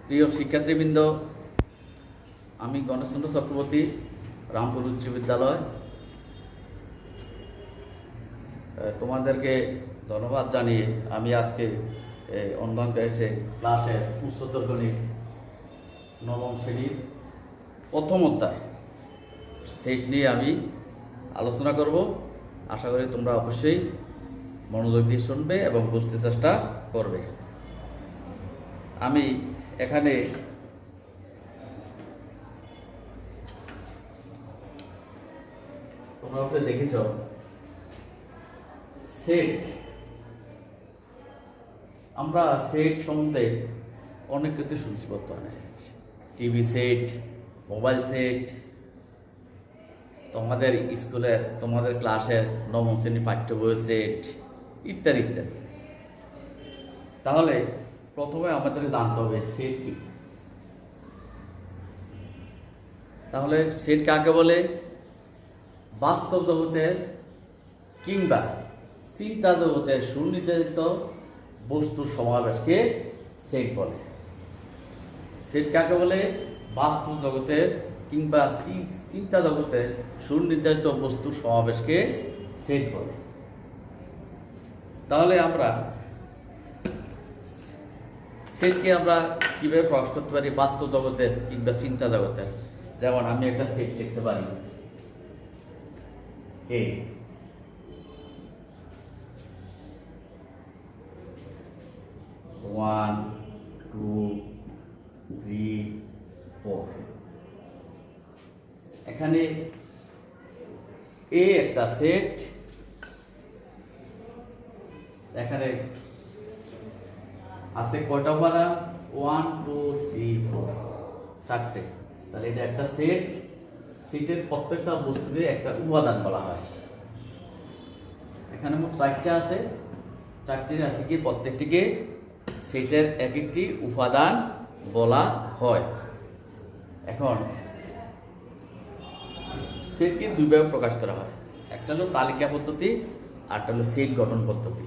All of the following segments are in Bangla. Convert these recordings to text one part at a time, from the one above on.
প্রিয় শিক্ষার্থীবৃন্দ, আমি গণেশচন্দ্র চক্রবর্তী, রামপুর উচ্চ বিদ্যালয়। তোমাদেরকে ধন্যবাদ জানিয়ে আমি আজকে অনলাইন ক্লাসের উচ্চতর গণিত নবম শ্রেণীর প্রথম অধ্যায় সেট নিয়ে আমি আলোচনা করব। আশা করি তোমরা অবশ্যই মনোযোগ দিয়ে শুনবে এবং বুঝতে চেষ্টা করবে। আমি এখানে তোমরা দেখেছ সেট। আমরা সেট সম্বন্ধে অনেক কিছু শুনছি বর্তমানে। টিভি সেট, মোবাইল সেট, তোমাদের স্কুলের তোমাদের ক্লাসের নবম শ্রেণীর পাঠ্য বইয়ের সেট ইত্যাদি ইত্যাদি। তাহলে প্রথমে আমাদের জানতে হবে সেট কি। তাহলে সেট কাকে বলে? বাস্তব জগতের কিংবা চিন্তা জগতের সুনির্ধারিত বস্তুর সমাবেশকে সেট বলে। সেট কাকে বলে? বাস্তব জগতের কিংবা চিন্তা জগতের সুনির্ধারিত বস্তুর সমাবেশকে সেট বলে। তাহলে আমরা সেটকে আমরা কিভাবে প্রকাশ করতে পারি? বাস্তব জগতের কিংবা চিন্তা জগতের। যেমন আমি একটা সেট লিখতে পারি এ, 1 2 3 4। এখানে এ একটা সেট, এখানে আছে কয়টা উপাদান? 1 2 3 4, চারটে। তাহলে এটা একটা সেট। সেটের প্রত্যেকটা বস্তুকে একটা উপাদান বলা হয়। এখানে মোট চারটে আছে। চারটির আছে কি প্রত্যেকটিকে সেটের এক একটি উপাদান বলা হয়। এখন সেটকে দুইভাবে প্রকাশ করা হয়। একটা হলো তালিকা পদ্ধতি, আরটা হলো সেট গঠন পদ্ধতি।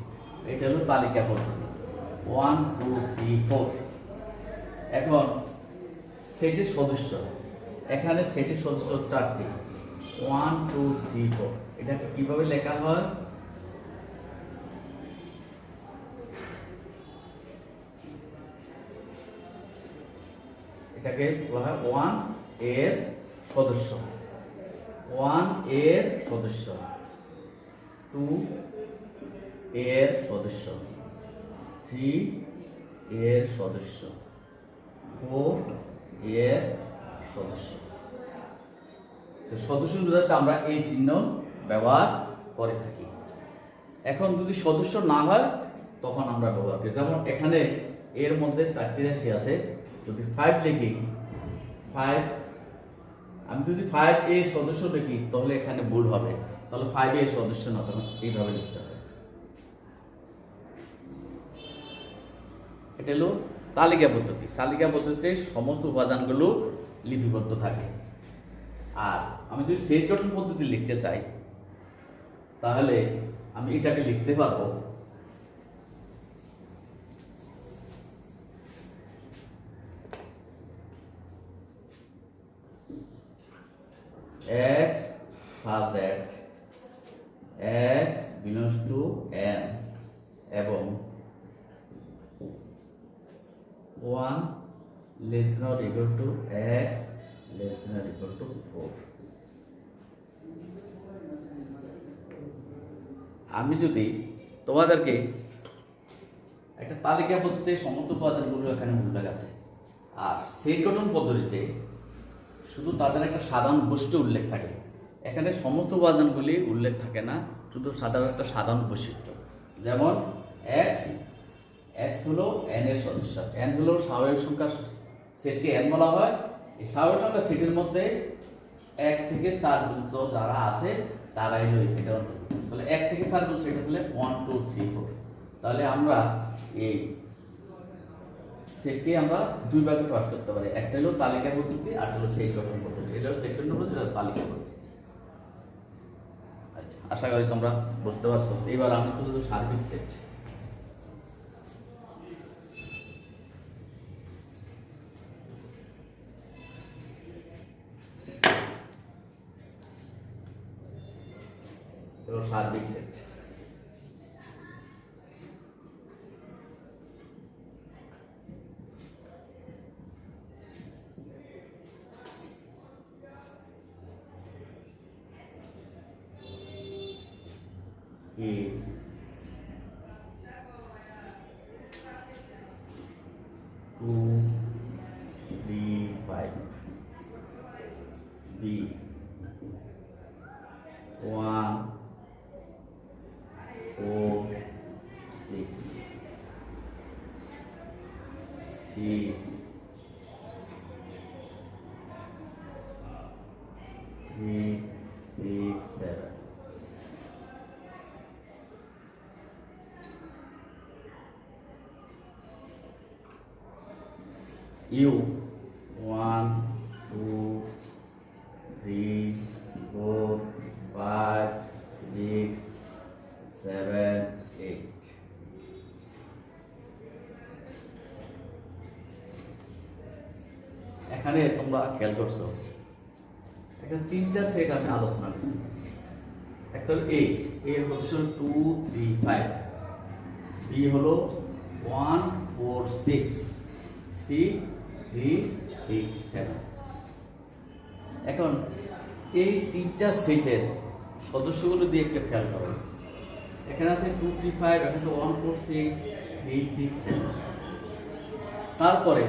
এটা হলো তালিকা পদ্ধতি, 1 2 3 4। এখন সেটের সদস্য, এখানে সেটের সদস্য চারটি, 1 2 3 4। এটাকে কিভাবে লেখা হয়? এটাকে বলা হয় 1 এর সদস্য, 1 এর সদস্য, 2 এর সদস্য, 3 এর সদস্য, 4 এর সদস্য। তো সদস্য বোঝাতে আমরা এই চিহ্ন ব্যবহার করে থাকি। এখন যদি সদস্য না হয় তখন আমরা ব্যবহার করি। যেমন এখানে এর মধ্যে চারটি রাশি আছে। যদি 5 লিখি, 5, আমি যদি 5 এর সদস্য লিখি তাহলে এখানে ভুল হবে। তাহলে 5 এর সদস্য না, তখন এইভাবে লিখতে হবে। এটা হলো তালিকা পদ্ধতি। তালিকা পদ্ধতিতে সমস্ত উপাদানগুলো লিপিবদ্ধ থাকে। আর আমি যদি সেট গঠন পদ্ধতি লিখতে চাই তাহলে আমি এটাকে লিখতে পারবো x such that x belongs to n এবং 1 less than or equal to x less than or equal to 4। আমি যদি তোমাদেরকে একটা তালিকা পদ্ধতিতে সমস্ত উপাদানগুলো এখানে উল্লেখ আছে, আর সেট গঠন পদ্ধতিতে শুধু তাদের একটা সাধারণ বৈশিষ্ট্য উল্লেখ থাকে। এখানে সমস্ত উপাদানগুলি উল্লেখ থাকে না, শুধু সাধারণ একটা সাধারণ বৈশিষ্ট্য। যেমন x হলো n এর সদস্য, n হলো স্বাভাবিক সংখ্যা সেটকে n বলা হয়। এই স্বাভাবিক সংখ্যা সেটের মধ্যে 1 থেকে 4 পর্যন্ত যারা আছে তারাই হলো এই সেটের অন্তর্ভুক্ত। তাহলে 1 থেকে 4 পর্যন্ত সেট হলে 1 2 3 4। তাহলে আমরা এই সেটকে আমরা দুই ভাগে প্রকাশ করতে পারি। একটা হলো তালিকা পদ্ধতি, আর হলো সেট গঠন পদ্ধতি। এটা হলো সেট গঠন পদ্ধতি, এটা তালিকা পদ্ধতি। আচ্ছা, আশা করি তোমরা বুঝতে পারছো। এবার আমি শুধু সার্বিক সেট। হলো সার্বিক set. A 2 3 5 B 1 4 6 C 3 6 7 U 1 2 3 4 5 6 7 8 এখানে তোমরা খেয়াল করছো এখানে তিনটা সেট আমি আলোচনা করছি। একটা হলো A এর পজিশন 2 3 5, B হলো 1 4 6, C 3 6 7। এখন এই তিনটা সেটের সদস্যগুলো দিয়ে একটা খেয়াল করো। এখানে আছে 2 3 5, এখানে আছে 1 4 6 3 6 7। তারপরে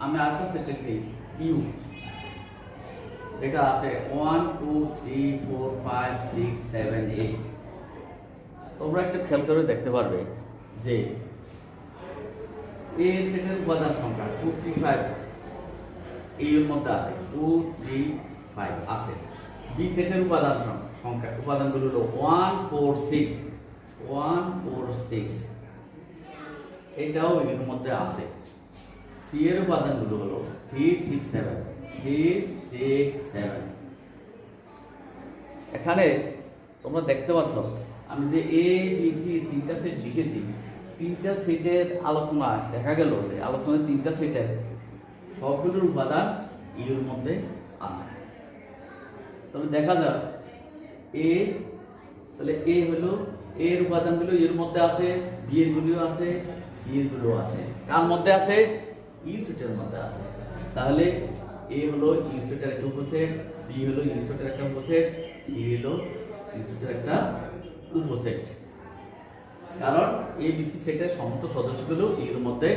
আমি আরেকটা সেট লিখছি ইউ, এটা আছে 1 2 3 4 5 6 7 8। তোমরা একটা খেয়াল করে দেখতে পারবে যে এই সেটের উপাদান সংখ্যা 2 3 5 এর মধ্যে আছে, 2 3 5 আছে। বি সেটের উপাদানগুলো হলো 1 4 6 1 4 6, এটাও এর মধ্যে আছে। সি এর উপাদানগুলো হলো 3 6 7 3 6 7। এখানে তোমরা দেখতে পাচ্ছ আমি যে এ বি সি তিনটা সেট লিখেছি, তিনটা সেটের আলোচনা দেখা গেল যে আলোচনায় তিনটা সেটের সবগুলোর উপাদান এর মধ্যে আছে। তবে দেখা যাক এ, তাহলে এ হলো এর উপাদানগুলো এর মধ্যে আছে, বি এর গুলিও আছে, সি এর গুলো আছে। কার মধ্যে আছে? ই সেটের মধ্যে আছে। তাহলে এ হলো ই সেটের একটা উপসেট, বি হলো ই সেটের একটা উপসেট, সি হলো ই সেটের একটা উপসেট। কারণ এ বি সি সেটের সমস্ত সদস্যগুলো এর মধ্যে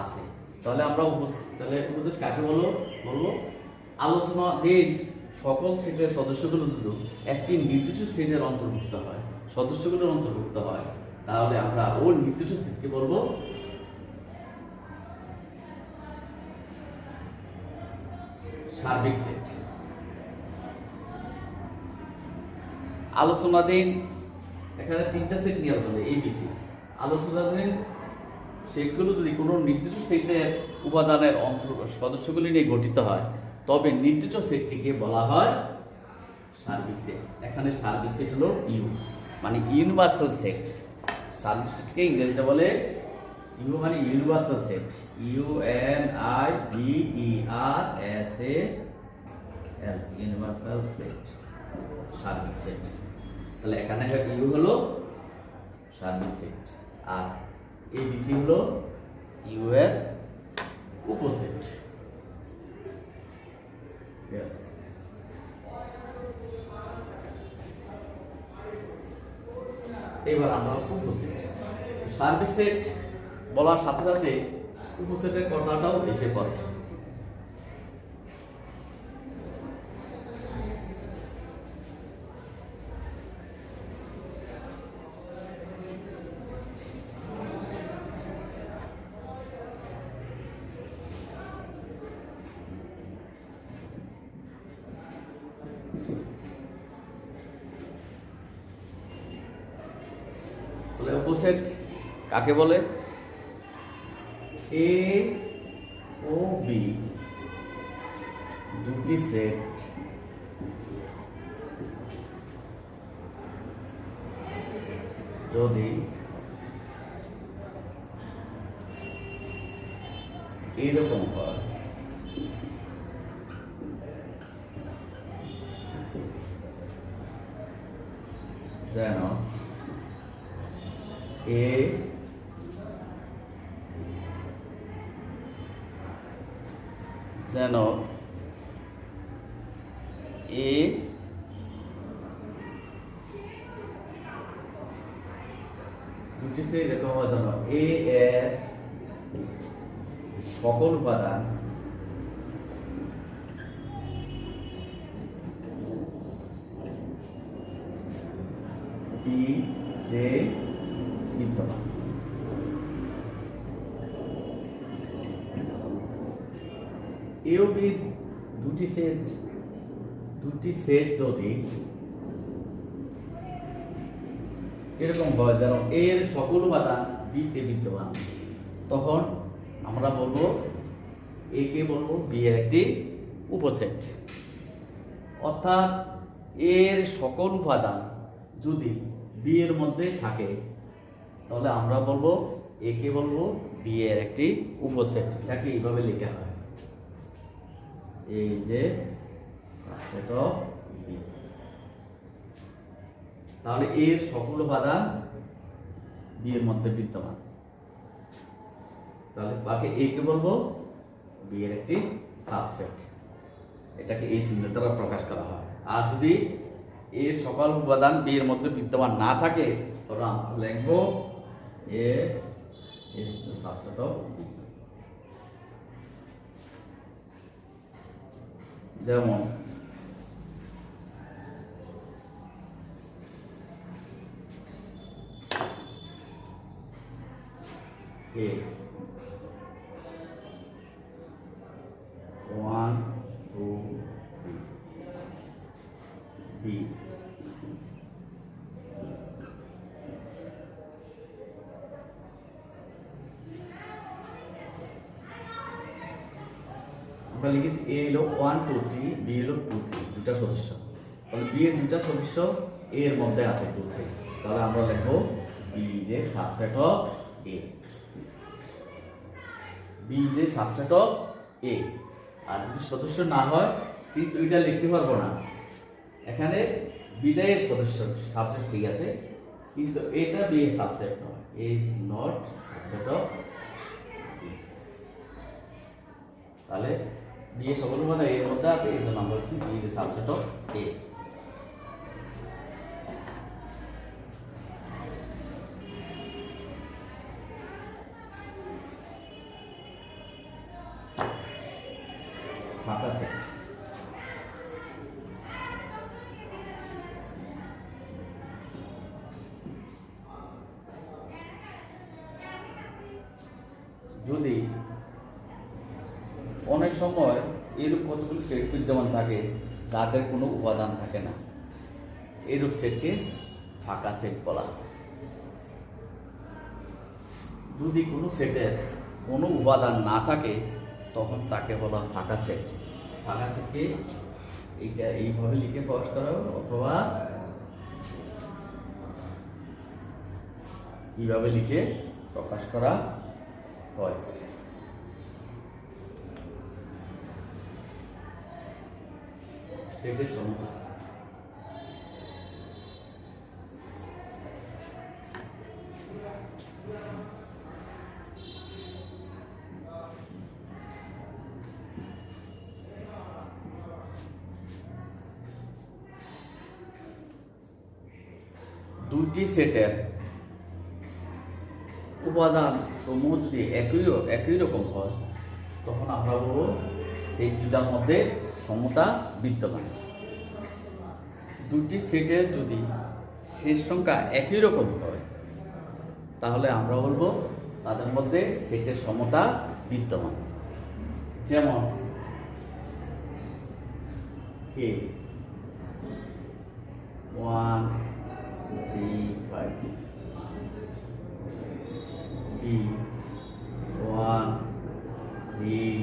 আছে। তাহলে আমরা উপসেট কাকে বলবো? আলোচনাধীন সকল সেটের সদস্যগুলো যদি একটি নির্দিষ্ট সেটের অন্তর্ভুক্ত হয়, সদস্যগুলোর অন্তর্ভুক্ত হয়, তাহলে আমরা ওই নির্দিষ্ট সেটকে বলবো সার্বিক সেট। আলোচনাধীন এখানে তিনটা সেট নিয়ে আলোচনা, এবিসি। আলোচনাধীন সেটগুলো যদি কোনো নির্দিষ্ট সেটের উপাদানের সদস্যগুলি নিয়ে গঠিত হয়, তবে নির্দিষ্ট সেটটিকে বলা হয় সার্বিক সেট। এখানে সার্বিক সেট হলো ইউ, মানে ইউনিভার্সাল সেট। সার্বিক সেটকে ইংরেজিতে বলে ইউ, মানে universal set. UNIVERSAL, universal set, সার্বিক সেট। তাহলে এখানে ইউ হলো সার্বিক সেট, আর এবিসি হলো ইউ এর উপসেট। এবার আমরা উপসেট, সার্বিক সেট বলার সাথে সাথে উপসেটের কথাটাও এসে পড়ে। তাহলে উপসেট কাকে বলে? এ ও বি দুটি সেট যদি এইরকম হয়, যেন এ দুটি সেট এরকম হওয়ার জন্য এ এর সকল উপাদান বি তে বিদ্যমান। এ ও বি দুটি সেট যদি এরকম হয় যেন এর সকল উপাদান বি তে বিদ্যমান, তখন আমরা বলবো এ কে বলবো বি এর একটি উপসেট। অর্থাৎ এর সকল উপাদান যদি বি এর মধ্যে থাকে তাহলে আমরা বলবো এ কে বলবো বি এর একটি উপসেট। এটাকে এইভাবে লেখা হয়, এই যে সাবসেট অফ বি। তাহলে এর সকল উপাদান বি এর মধ্যে বিদ্যমান, তাহলে বাকি এ কে বলবো বি এর একটি সাবসেট। এটাকে এই চিহ্ন দ্বারা প্রকাশ করা হয়। আর যদি এর সকল উপাদান বি এর মধ্যে বিদ্যমান না থাকে তাহলে আমরা লিখবো এ সাবসেট অফ বি। যেমন এ 1 2 3 বি আমরা লিখেছি এ হলো 1 2 3, বি হলো 2 3, দুটা সদস্য। তাহলে বি এর দুটা সদস্য এ এর মধ্যে আছে 2 3, তাহলে আমরা লিখবো B is a subset of A. B is a subset of A. আর যদি সদস্য না হয় কিন্তু এটা লিখতে পারবো না, এখানে বিটা এর সদস্য সাবজেক্ট ঠিক আছে, কিন্তু এটা বি এর সাবজেক্ট নয়, is not subject of B. তাহলে বি এর সকল উপাদান এর মধ্যে আছে, এই জন্য আমরা বলছি B is a subject of A. ফাঁকা সেট যদি অনেক সময় এরূপ কতগুলো সেট বিদ্যমান থাকে যাদের কোনো উপাদান থাকে না, এরূপ সেটকে ফাঁকা সেট বলা হয়। যদি কোনো সেটের কোনো উপাদান না থাকে তখন তাকে বলা ফাঁকা সেট। ফাঁকা সেটকে এইটা এইভাবে লিখে প্রকাশ করা হবে, অথবা এইভাবে লিখে প্রকাশ করা হয়। সেটের সমতা দুটি সেটের উপাদান সমূহ যদি একই রকম হয় তখন আমরা বলবো সেট দুটার মধ্যে সমতা বিদ্যমান। দুটি সেটের যদি শেষ সংখ্যা একই রকম হয় তাহলে আমরা বলবো তাদের মধ্যে সেটের সমতা বিদ্যমান। যেমন এ 1 3 5, বি 1 3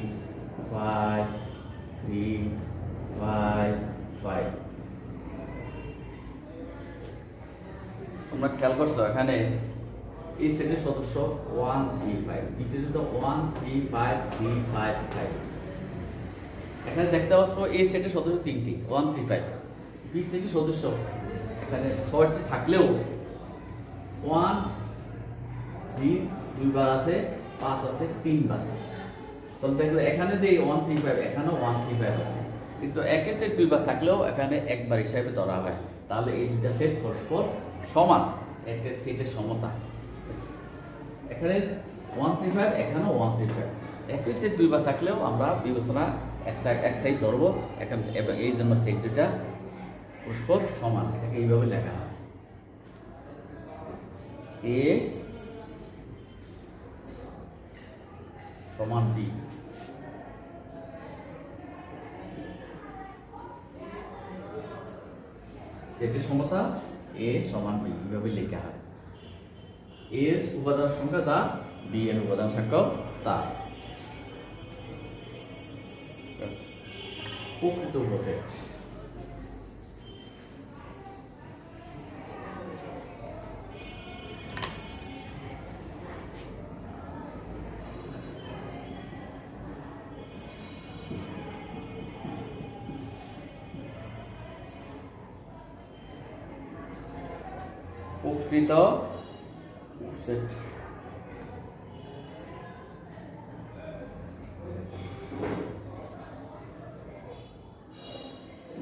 5 3 5 5। তোমরা খেয়াল করছো এখানে এই সেটের সদস্য 1 3 5, বি সেটের তো 1 3 5 3 5 5। এখানে দেখতে পাচ্ছ এই সেটের সদস্য তিনটি 1 3 5, বি সেটের সদস্য এখানে 6টি থাকলেও 1 3 দুইবার আছে, 5 আছে 3বার। তাহলে দেখো এখানে যে 1 3 5 এখানেও 1 3 5 আছে, কিন্তু একের সেট দুইবার থাকলেও এখানে একবার হিসাবে ধরা হয়। তাহলে এই দুইটা সেট পরস্পর সমান, একের সেটের সমতা। এখানে 1 3 5 এখানেও 1 3 5, একই সেট দুইবার থাকলেও আমরা বিবেচনা একটাই ধরবো এখানে, এবং এই জন্য সেট দুইটা পরস্পর সমান। এটাকে এইভাবে লেখা হয়, এ সমান বি। সেটের সমতা এ সমান বি, এইভাবে লেখা হয়। এর উপাদান সংখ্যা যা, বি এর উপাদান সংখ্যা তা। প্রকৃত উপসেট। প্রকৃত উপসেট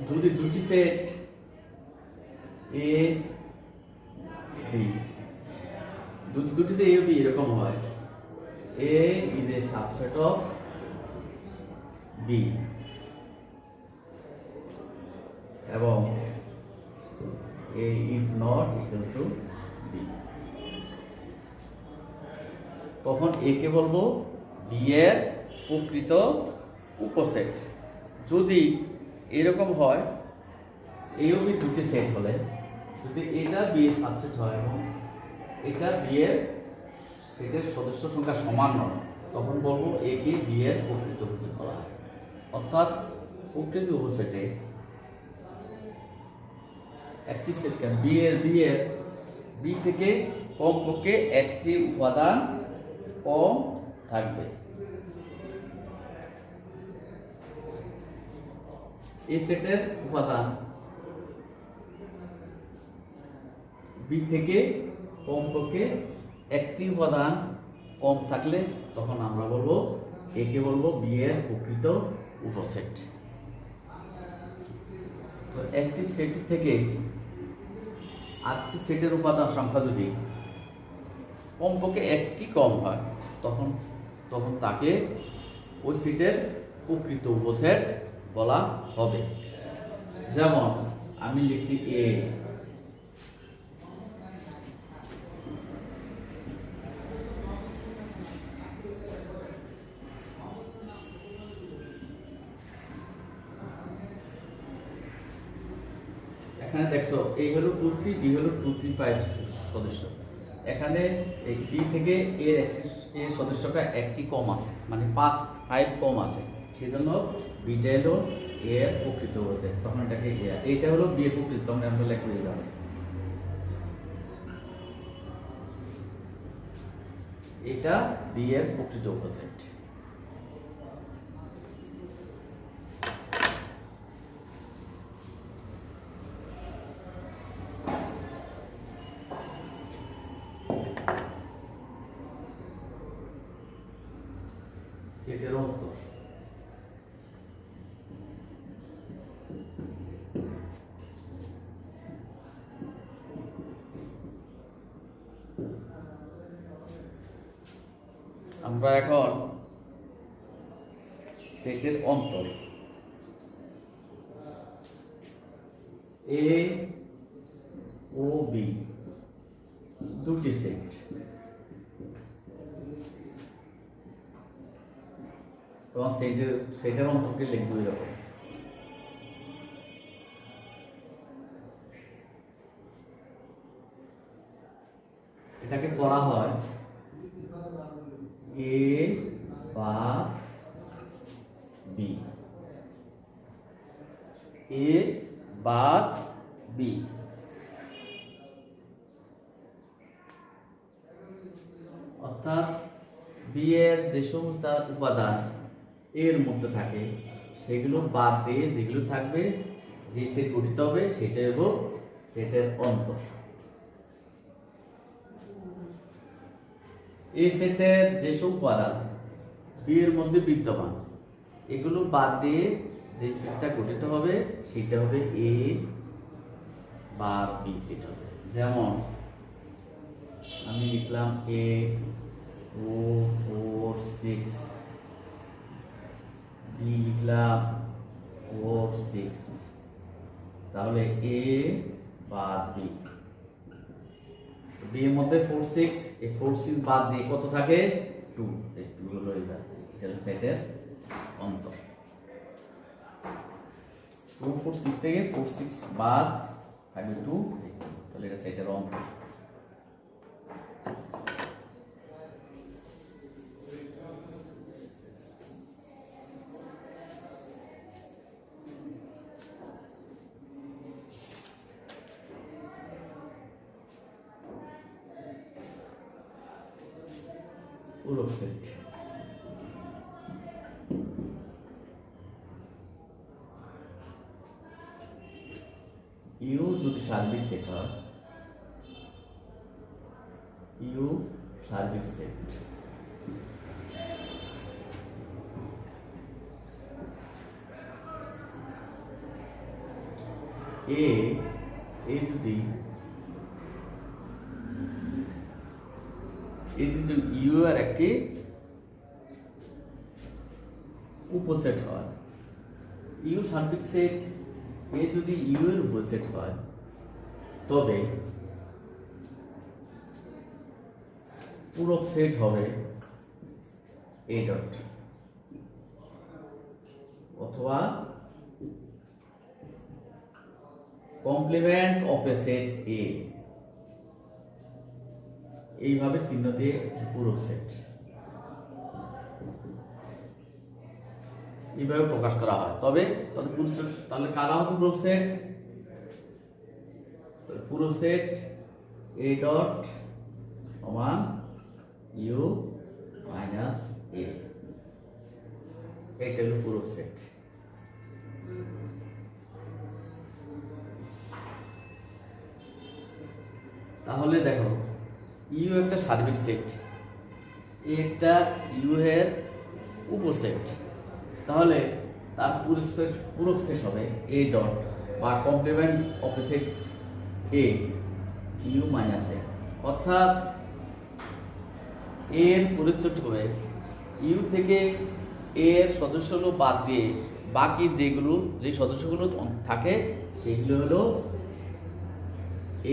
যদি দুটি সেট এ বি, দুটি সেট এ বি এরকম হয়, A is a subset of B এবং A is not equal to B, তখন A কে বলবো B এর প্রকৃত উপসেট। যদি এরকম হয়, A ও B দুটি সেট হলে, যদি এটা B এর সাবসেট হয় এবং এটা B এর সেটের সদস্য সংখ্যা সমান নয়, তখন বলবো A কে B এর প্রকৃত উপসেট বলা হয়। অর্থাৎ প্রকৃত উপসেটে একটি সেট বি থেকে কমপক্ষে একটি উপাদান কম থাকবে। এই সেটের উপাদান বি থেকে কমপক্ষে একটি উপাদান কম থাকলে তখন আমরা বলবো একে বলবো বি এর প্রকৃত উপসেট। তো একটি সেট থেকে আটটি সেটের উপাদান সংখ্যা যদি কমপক্ষে একটি কম হয়, তখন তাকে ওই সেটের প্রকৃত উপসেট বলা হবে। যেমন আমি লিখছি এ, এখানে দেখছো এই হলো 2 3, বি হলো 2 3 5 সদস্য। এখানে এই বি থেকে এর একটি এর সদস্যটা একটি কম আছে, মানে 5 কম আছে, সেজন্য বিটা হলো এ এর প্রকৃত উপসেট। তখন এটাকে এইটা হলো বি এর প্রকৃত, তখন আমরা লিখব এইভাবে, এটা বি এর প্রকৃত উপসেট। সেটের অন্তর আমরা এখন সেটের অন্তর এ ও বি দুটি সেট, তোমার সেটের অন্তরকে লিখবো এরকম, এটাকে বলা হয় এ বা বি, এ বা বি। অর্থাৎ বি এর যে সমস্ত উপাদান এর মধ্যে থাকে সেগুলো বাদ দিয়ে যেগুলো থাকবে, যে সেট গঠিত হবে সেটাই হলো সেটের অন্তর। এই সেটের যেসব উপাদান বি এর মধ্যে বিদ্যমান এগুলো বাদ দিয়ে যে সেটটা গঠিত হবে সেটা হবে এ বা বি সেট হবে। যেমন আমি লিখলাম এ 2 4 6, বি লিখলাম 4 6, তাহলে এ বা বি। বি এর মধ্যে 4 6, এই 4 6 বাদ দিয়ে কত থাকে 2, এই 2 হলো এটা সেটের অন্তর। 2 4 6 থেকে 4 6 বাদ থাকবে 2, তাহলে এটা সেটের অন্তর। পুরো সেট ইউ যদি সার্বিক সেট হয়, ইউ সার্বিক সেট, এ যদি ইউ এর একটি উপসেট হয়, ইউ সার্বিক সেট এ যদি ইউ এর উপসেট হয়, তবে পূরক সেট হবে এ ডট অথবা কমপ্লিমেন্ট অফ এ সেট এ। এইভাবে চিহ্ন দিয়ে পূরক সেট এইভাবে প্রকাশ করা হয়। তবে তাহলে কারা হবে পূরক সেট? পূরক সেট এ ডট সমান ইউ মাইনাস এ, এটা হলো পূরক সেট। তাহলে দেখো ইউ একটা সার্বিক সেট, এ একটা ইউ এর উপসেট, তাহলে তার পূরক সেট হবে এ ডট বা complement of A set A U minus A. অর্থাৎ এর পূরক সেট হবে ইউ থেকে এর সদস্যগুলো বাদ দিয়ে বাকি যে সদস্যগুলো থাকে সেগুলো হলো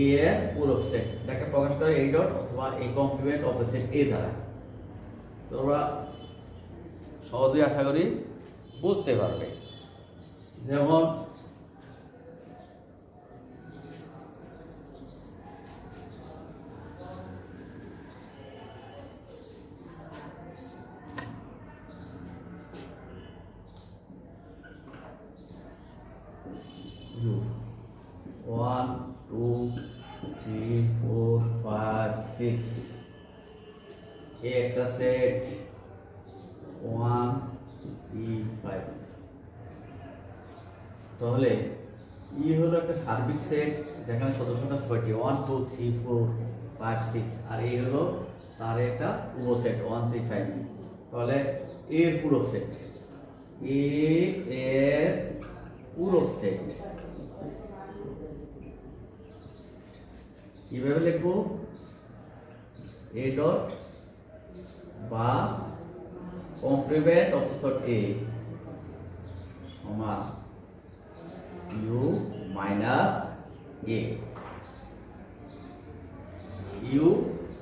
এ এর পূরক সেট। এটাকে প্রকাশ করে এ ডট অথবা A complement of A set A দ্বারা। তোমরা সহজেই আশা করি বুঝতে পারবে। যেমন ইউ 1 2 3 4 5 6, এ একটা সেট 1 3 5। তাহলে ই হলো একটা সার্বিক সেট যেখানে সদস্যটা 6টি 1 2 3 4 5 6, আর এই হলো তার একটা উপসেট 1 3 5। তাহলে এর পূরক সেট, এ এর পূরক সেট কিভাবে লিখবো? এ ডট বা কমপ্লিমেন্ট অফ সেট এ সমান U minus A, U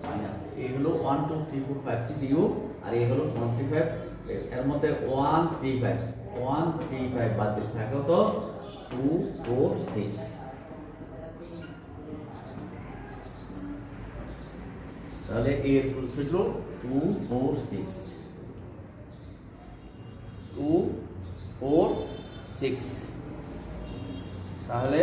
minus A হলো 1 2 3 4 5 6 ইউ, আর এ হলো 25। এর মধ্যে 1 3 5 1 3 5 বাদ দিলে থাকে তো 2 4 6। তাহলে এর ফুল সেট হলো 2 4 6 2 4 6। তাহলে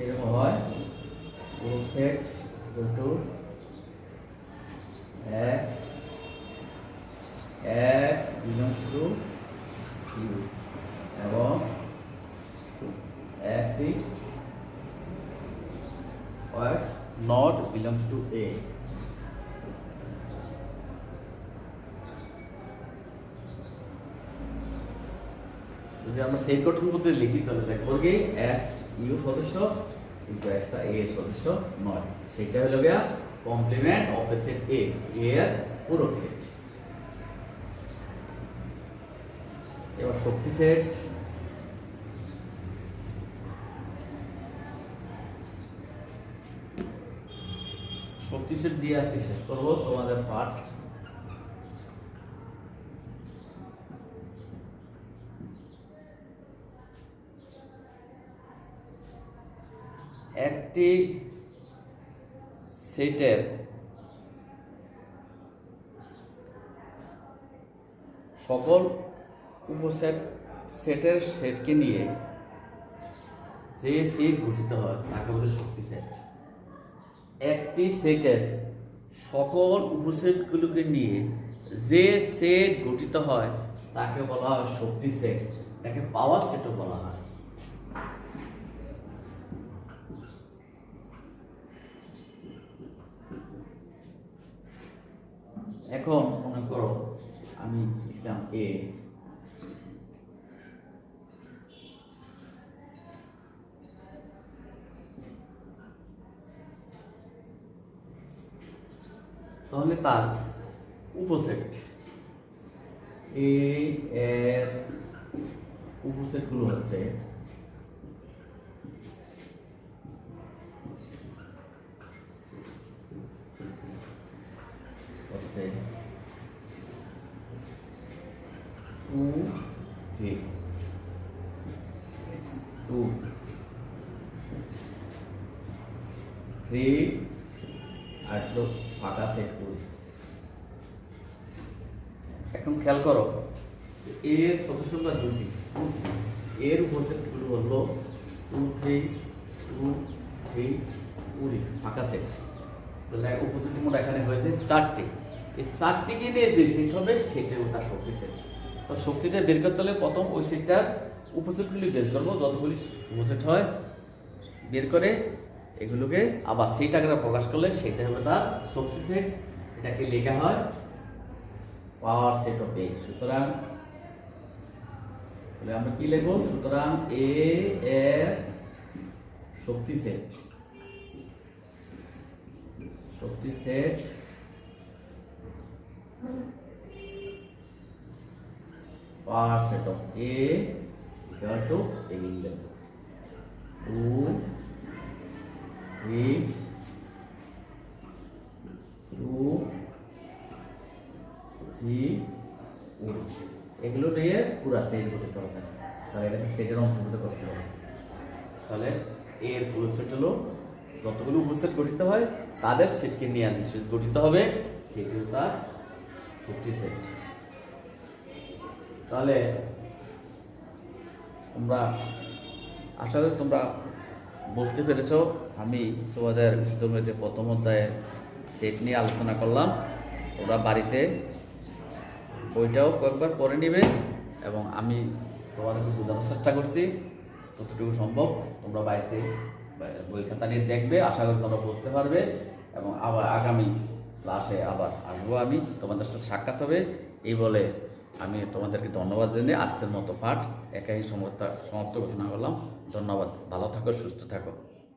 এরকম হয় set equal to x belongs to U এবং x is x not belongs to A। যদি আমরা সেই গঠন করতে লিখি তাহলে দেখব কি x ইউ সদস্য কিন্তু একটা A এর সদস্য নয়, সেটা হলো গিয়া complement of the set A এর পূরক সেট। এবার শক্তি সেট, শক্তি সেট দিয়ে আজকে শেষ করবো তোমাদের পাঠ। একটি সেটের সকল উপসেট সেটের সেটকে নিয়ে যে সেট গঠিত হয় তাকে বলে শক্তি সেট। একটি সেটের সকল উপসেটগুলোকে নিয়ে যে সেট গঠিত হয় তাকে বলা হয় শক্তি সেট, তাকে পাওয়ার সেটও বলা হয়। এখন মনে করো আমি লিখলাম A, তাহলে তার উপসেট A এর উপসেটগুলো হচ্ছে টু থ্রি, টু থ্রি আর ফাঁকা সেট করি। এখন খেয়াল করো এর সদস্য সংখ্যা দুটি, এর উপসেটগুলো হলো টু থ্রি, টু থ্রি, কুড়ি ফাঁকা সেট। উপসেটের মধ্যে এখানে হয়েছে চারটি, এই চারটিকে নিয়ে যে সেট হবে সেটাই তার শক্তি সেট। তো শক্তিটা বের করতে হলে প্রথম ওই সেটটার উপসেটগুলি বের করবো, যতগুলি উপসেট হয় বের করে এগুলোকে আবার সেট আকারে প্রকাশ করলে সেটা হবে তার শক্তি সেট। এটাকে লেখা হয় পাওয়ার সেট অফ A। সুতরাং আমরা কি লিখব? সুতরাং A এর শক্তি সেট, শক্তি set power set of A equal to A লিখব 2 3 2 3 এগুলো নিয়ে পুরো সেট গঠিত হবে। তাহলে এটাকে সেটের অন্তর্ভুক্ত করতে হবে। তাহলে এর পুরো সেট হলো যতগুলো উপসেট গঠিত হয় তাদের সেটকে নিয়ে গঠিত হবে, সেটি হলো তার শক্তি সেট। তাহলে তোমরা আশা করি তোমরা বুঝতে পেরেছ। আমি তোমাদের যে প্রথম অধ্যায়ের সেট নিয়ে আলোচনা করলাম, তোমরা বাড়িতে বইটাও কয়েকবার পড়ে নিবে এবং আমি তোমাদেরকে বোঝানোর চেষ্টা করছি যতটুকু সম্ভব। তোমরা বাড়িতে বই খাতা নিয়ে দেখবে, আশা করি তোমরা বুঝতে পারবে এবং আবার আগামী ক্লাসে আবার আসবো, আমি তোমাদের সাথে সাক্ষাৎ হবে। এই বলে আমি তোমাদেরকে ধন্যবাদ জানিয়ে আজকের মতো পাঠ একাই সমাপ্ত ঘোষণা করলাম। ধন্যবাদ, ভালো থাকো, সুস্থ থাকো।